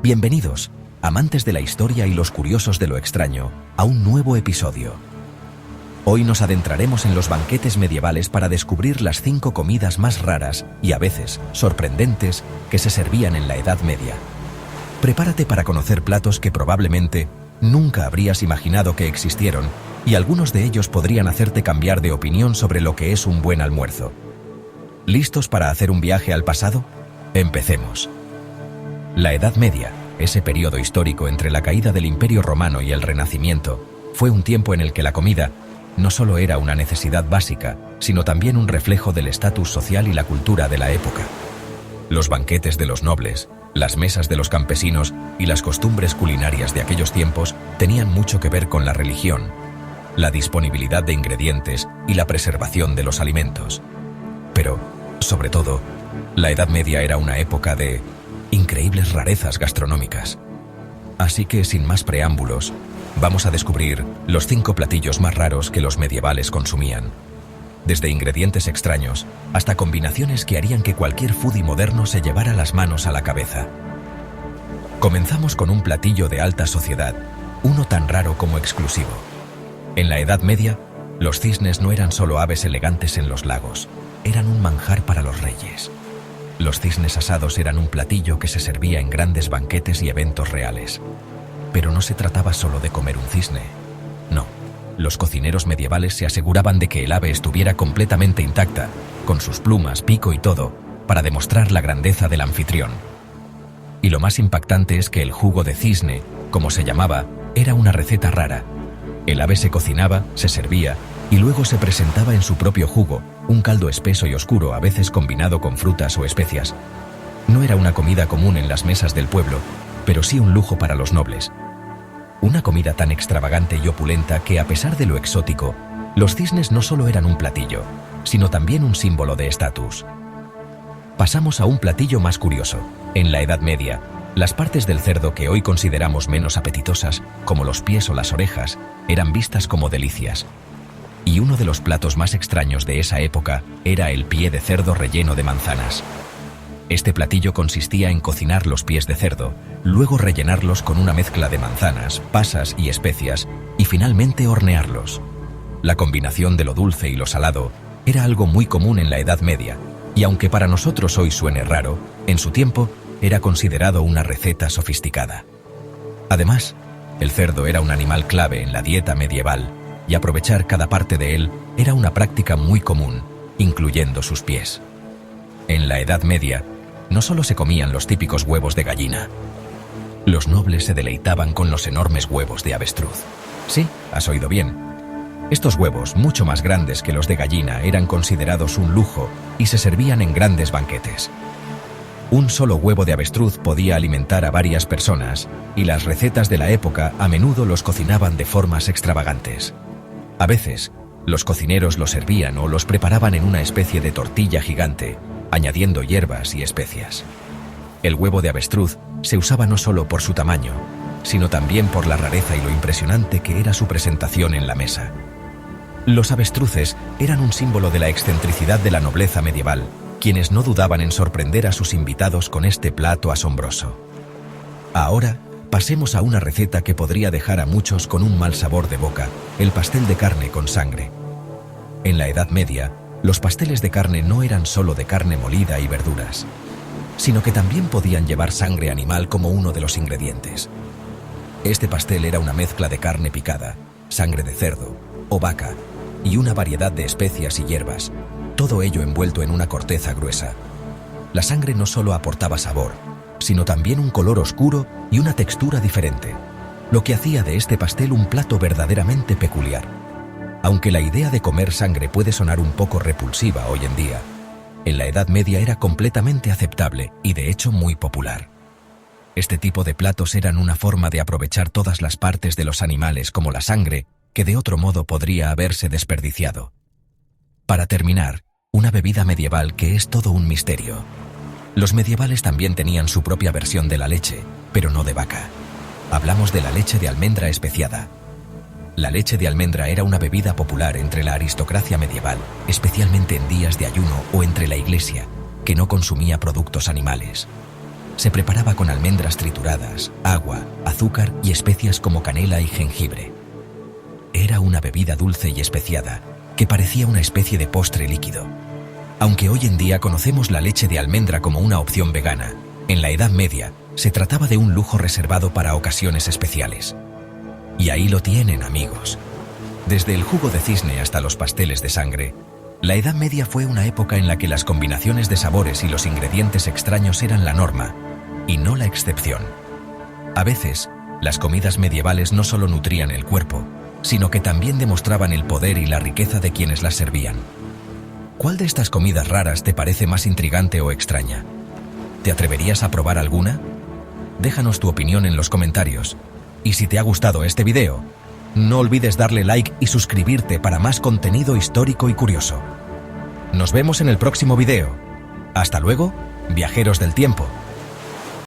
Bienvenidos, amantes de la historia y los curiosos de lo extraño, a un nuevo episodio. Hoy nos adentraremos en los banquetes medievales para descubrir las 5 comidas más raras y a veces sorprendentes que se servían en la Edad Media. Prepárate para conocer platos que probablemente nunca habrías imaginado que existieron y algunos de ellos podrían hacerte cambiar de opinión sobre lo que es un buen almuerzo. ¿Listos para hacer un viaje al pasado? Empecemos. La Edad Media, ese periodo histórico entre la caída del Imperio Romano y el Renacimiento, fue un tiempo en el que la comida no solo era una necesidad básica, sino también un reflejo del estatus social y la cultura de la época. Los banquetes de los nobles, las mesas de los campesinos y las costumbres culinarias de aquellos tiempos tenían mucho que ver con la religión, la disponibilidad de ingredientes y la preservación de los alimentos. Pero, sobre todo, la Edad Media era una época de increíbles rarezas gastronómicas. Así que, sin más preámbulos, vamos a descubrir los 5 platillos más raros que los medievales consumían. Desde ingredientes extraños hasta combinaciones que harían que cualquier foodie moderno se llevara las manos a la cabeza. Comenzamos con un platillo de alta sociedad, uno tan raro como exclusivo. En la Edad Media, los cisnes no eran solo aves elegantes en los lagos, eran un manjar para los reyes. Los cisnes asados eran un platillo que se servía en grandes banquetes y eventos reales. Pero no se trataba solo de comer un cisne. No, los cocineros medievales se aseguraban de que el ave estuviera completamente intacta, con sus plumas, pico y todo, para demostrar la grandeza del anfitrión. Y lo más impactante es que el jugo de cisne, como se llamaba, era una receta rara. El ave se cocinaba, se servía, y luego se presentaba en su propio jugo, un caldo espeso y oscuro, a veces combinado con frutas o especias. No era una comida común en las mesas del pueblo, pero sí un lujo para los nobles. Una comida tan extravagante y opulenta que, a pesar de lo exótico, los cisnes no solo eran un platillo, sino también un símbolo de estatus. Pasamos a un platillo más curioso. En la Edad Media, las partes del cerdo que hoy consideramos menos apetitosas, como los pies o las orejas, eran vistas como delicias. Y uno de los platos más extraños de esa época era el pie de cerdo relleno de manzanas. Este platillo consistía en cocinar los pies de cerdo, luego rellenarlos con una mezcla de manzanas, pasas y especias, y finalmente hornearlos. La combinación de lo dulce y lo salado era algo muy común en la Edad Media, y aunque para nosotros hoy suene raro, en su tiempo era considerado una receta sofisticada. Además, el cerdo era un animal clave en la dieta medieval, y aprovechar cada parte de él era una práctica muy común, incluyendo sus pies. En la Edad Media, no solo se comían los típicos huevos de gallina. Los nobles se deleitaban con los enormes huevos de avestruz. Sí, has oído bien. Estos huevos, mucho más grandes que los de gallina, eran considerados un lujo y se servían en grandes banquetes. Un solo huevo de avestruz podía alimentar a varias personas, y las recetas de la época a menudo los cocinaban de formas extravagantes. A veces, los cocineros los servían o los preparaban en una especie de tortilla gigante, añadiendo hierbas y especias. El huevo de avestruz se usaba no solo por su tamaño, sino también por la rareza y lo impresionante que era su presentación en la mesa. Los avestruces eran un símbolo de la excentricidad de la nobleza medieval, quienes no dudaban en sorprender a sus invitados con este plato asombroso. Ahora, pasemos a una receta que podría dejar a muchos con un mal sabor de boca: el pastel de carne con sangre. En la Edad Media, los pasteles de carne no eran solo de carne molida y verduras, sino que también podían llevar sangre animal como uno de los ingredientes. Este pastel era una mezcla de carne picada, sangre de cerdo o vaca y una variedad de especias y hierbas, todo ello envuelto en una corteza gruesa. La sangre no solo aportaba sabor, sino también un color oscuro y una textura diferente, lo que hacía de este pastel un plato verdaderamente peculiar. Aunque la idea de comer sangre puede sonar un poco repulsiva hoy en día, en la Edad Media era completamente aceptable y de hecho muy popular. Este tipo de platos eran una forma de aprovechar todas las partes de los animales, como la sangre, que de otro modo podría haberse desperdiciado. Para terminar, una bebida medieval que es todo un misterio. Los medievales también tenían su propia versión de la leche, pero no de vaca. Hablamos de la leche de almendra especiada. La leche de almendra era una bebida popular entre la aristocracia medieval, especialmente en días de ayuno o entre la iglesia, que no consumía productos animales. Se preparaba con almendras trituradas, agua, azúcar y especias como canela y jengibre. Era una bebida dulce y especiada, que parecía una especie de postre líquido. Aunque hoy en día conocemos la leche de almendra como una opción vegana, en la Edad Media se trataba de un lujo reservado para ocasiones especiales. Y ahí lo tienen, amigos. Desde el jugo de cisne hasta los pasteles de sangre, la Edad Media fue una época en la que las combinaciones de sabores y los ingredientes extraños eran la norma, y no la excepción. A veces, las comidas medievales no solo nutrían el cuerpo, sino que también demostraban el poder y la riqueza de quienes las servían. ¿Cuál de estas comidas raras te parece más intrigante o extraña? ¿Te atreverías a probar alguna? Déjanos tu opinión en los comentarios. Y si te ha gustado este video, no olvides darle like y suscribirte para más contenido histórico y curioso. Nos vemos en el próximo video. Hasta luego, viajeros del tiempo.